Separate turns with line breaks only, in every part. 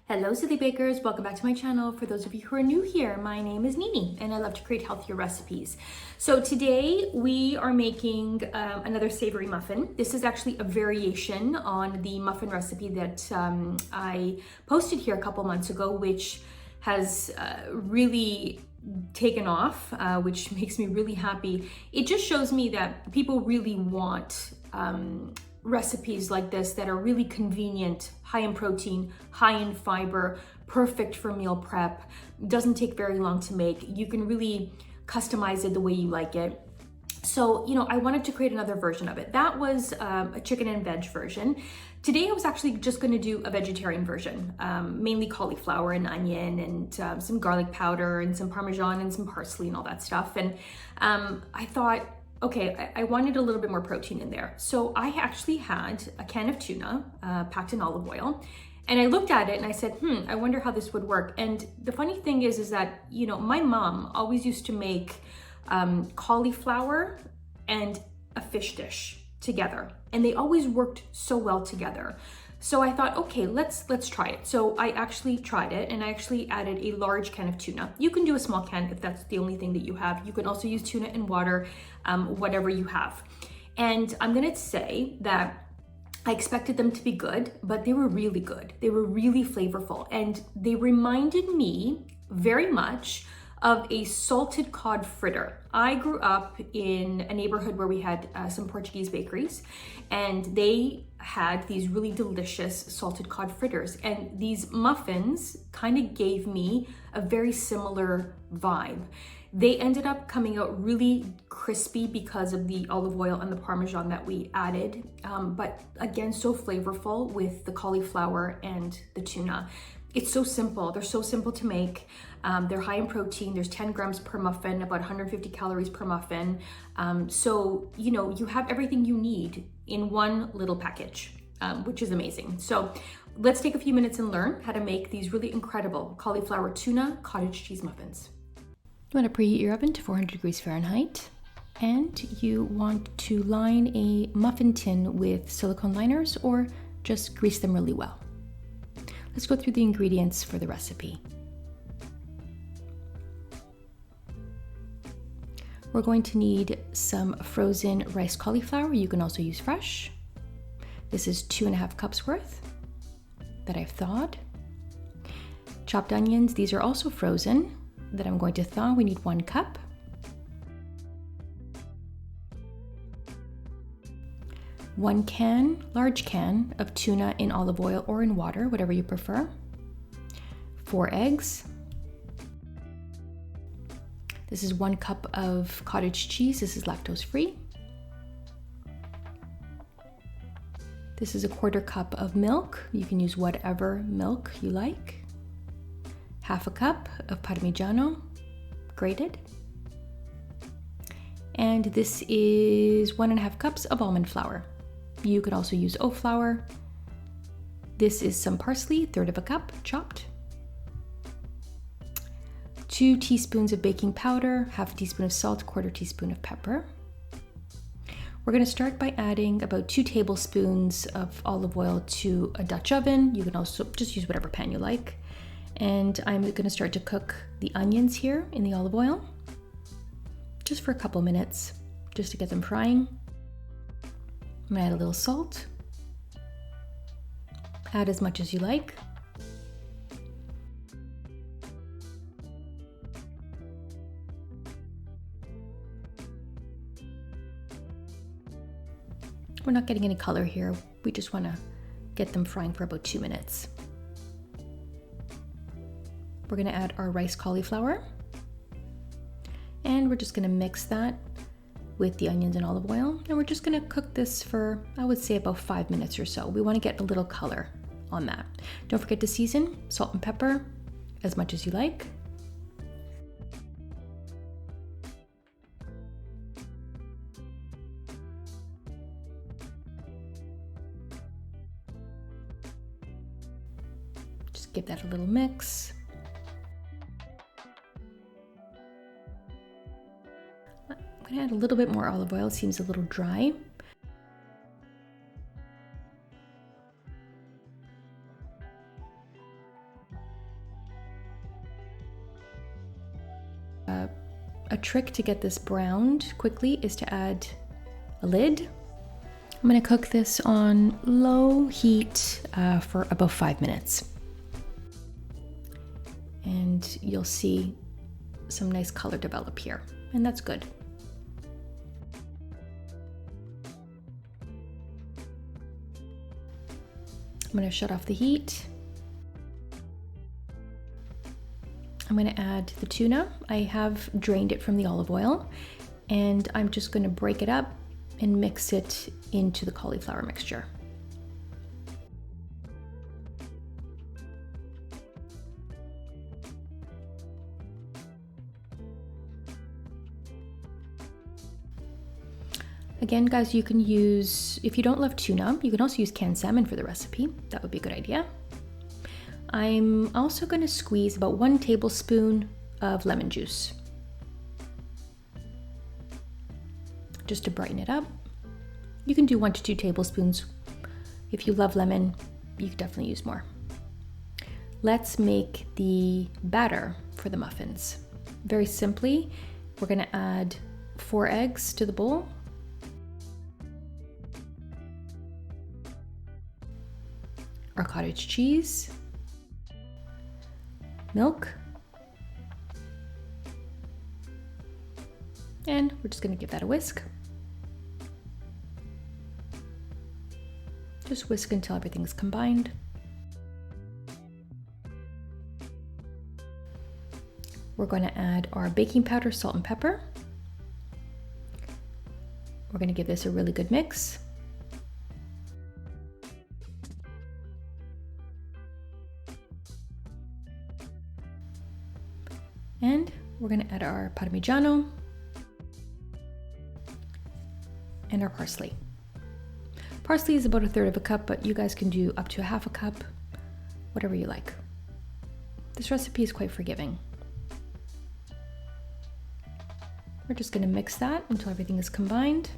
Hello Silly Bakers, welcome back to my channel. For those of you who are new here, my name is Nini and I love to create healthier recipes. So today we are making another savory muffin. This is actually a variation on the muffin recipe that I posted here a couple months ago, which has really taken off, which makes me really happy. It just shows me that people really want recipes like this that are really convenient, high in protein, high in fiber, perfect for meal prep, doesn't take very long to make. You can really customize it the way you like it. So, I wanted to create another version of it. That was a chicken and veg version. Today I was actually just gonna do a vegetarian version, mainly cauliflower and onion and some garlic powder and some Parmesan and some parsley and all that stuff. And I thought, okay, I wanted a little bit more protein in there. So I actually had a can of tuna packed in olive oil. And I looked at it and I said, I wonder how this would work. And the funny thing is that, my mom always used to make cauliflower and a fish dish together. And they always worked so well together. So I thought, okay, let's try it. So I actually tried it and I actually added a large can of tuna. You can do a small can if that's the only thing that you have. You can also use tuna and water, whatever you have. And I'm gonna say that I expected them to be good, but they were really good. They were really flavorful and they reminded me very much of a salted cod fritter. I grew up in a neighborhood where we had some Portuguese bakeries and they had these really delicious salted cod fritters, and these muffins kind of gave me a very similar vibe. They ended up coming out really crispy because of the olive oil and the Parmesan that we added, but again, so flavorful with the cauliflower and the tuna. It's so simple. They're so simple to make. They're high in protein. There's 10 grams per muffin, about 150 calories per muffin. So, you have everything you need in one little package, which is amazing. So let's take a few minutes and learn how to make these really incredible cauliflower tuna cottage cheese muffins. You want to preheat your oven to 400 degrees Fahrenheit. And you want to line a muffin tin with silicone liners or just grease them really well. Let's go through the ingredients for the recipe. We're going to need some frozen rice cauliflower. You can also use fresh. This is 2.5 cups worth that I've thawed. Chopped onions, these are also frozen that I'm going to thaw. We need 1 cup. One large can of tuna in olive oil or in water, whatever you prefer. 4 eggs. This is 1 cup of cottage cheese. This is lactose free. This is 1/4 cup of milk. You can use whatever milk you like. 1/2 cup of Parmigiano, grated. And this is 1.5 cups of almond flour. You could also use oat flour. This is some parsley, 1/3 cup, chopped. 2 teaspoons of baking powder, 1/2 teaspoon of salt, 1/4 teaspoon of pepper. We're gonna start by adding about 2 tablespoons of olive oil to a Dutch oven. You can also just use whatever pan you like. And I'm gonna start to cook the onions here in the olive oil, just for a couple minutes, just to get them frying. I'm gonna add a little salt. Add as much as you like. We're not getting any color here. We just wanna get them frying for about 2 minutes. We're gonna add our rice cauliflower. And we're just gonna mix that with the onions and olive oil. And we're just gonna cook this for, I would say, about 5 minutes or so. We wanna get a little color on that. Don't forget to season, salt and pepper, as much as you like. Just give that a little mix. I'm gonna add a little bit more olive oil. It seems a little dry. trick to get this browned quickly is to add a lid. I'm gonna cook this on low heat for about 5 minutes. And you'll see some nice color develop here, and that's good. I'm gonna shut off the heat. I'm gonna add the tuna. I have drained it from the olive oil, and I'm just gonna break it up and mix it into the cauliflower mixture. Again, guys, you can use, if you don't love tuna, you can also use canned salmon for the recipe. That would be a good idea. I'm also going to squeeze about 1 tablespoon of lemon juice, just to brighten it up. You can do 1 to 2 tablespoons. If you love lemon, you can definitely use more. Let's make the batter for the muffins. Very simply, we're going to add 4 eggs to the bowl. Our cottage cheese, milk, and we're just going to give that a whisk. Just whisk until everything's combined. We're going to add our baking powder, salt, and pepper. We're going to give this a really good mix. And we're going to add our parmigiano and our parsley. Parsley is about 1/3 cup, but you guys can do up to 1/2 cup, whatever you like. This recipe is quite forgiving. We're just going to mix that until everything is combined.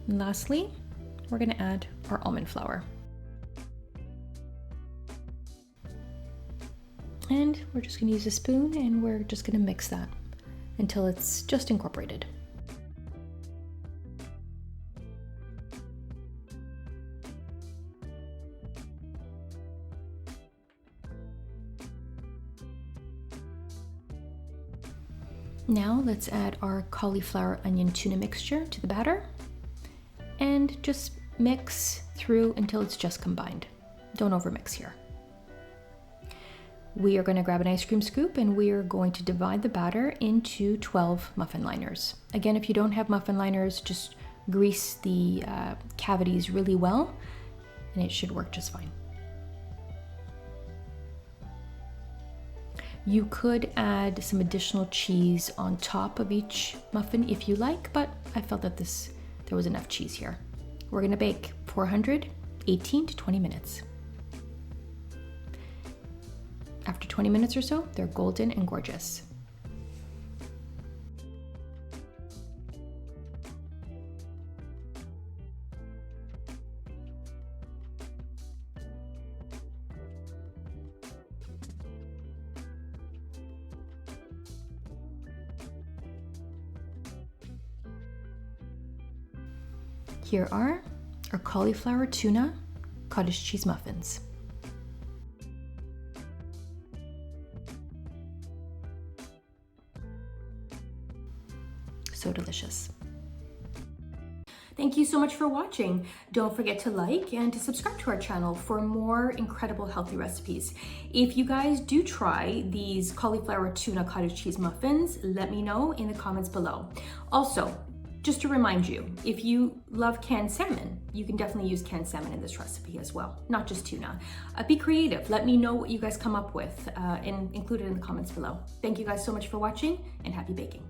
And lastly, we're going to add our almond flour. And we're just going to use a spoon, and we're just going to mix that until it's just incorporated. Now let's add our cauliflower onion tuna mixture to the batter and just mix through until it's just combined. Don't overmix here. We are going to grab an ice cream scoop and we are going to divide the batter into 12 muffin liners. Again, if you don't have muffin liners, just grease the cavities really well and it should work just fine. You could add some additional cheese on top of each muffin if you like, but I felt that there was enough cheese here. We're going to bake 18 to 20 minutes. After 20 minutes or so, they're golden and gorgeous. Here are our cauliflower tuna cottage cheese muffins. So delicious. Thank you so much for watching. Don't forget to like and to subscribe to our channel for more incredible healthy recipes. If you guys do try these cauliflower tuna cottage cheese muffins, let me know in the comments below. Also, just to remind you, if you love canned salmon, you can definitely use canned salmon in this recipe as well, not just tuna. Be creative. Let me know what you guys come up with and include it in the comments below. Thank you guys so much for watching and happy baking.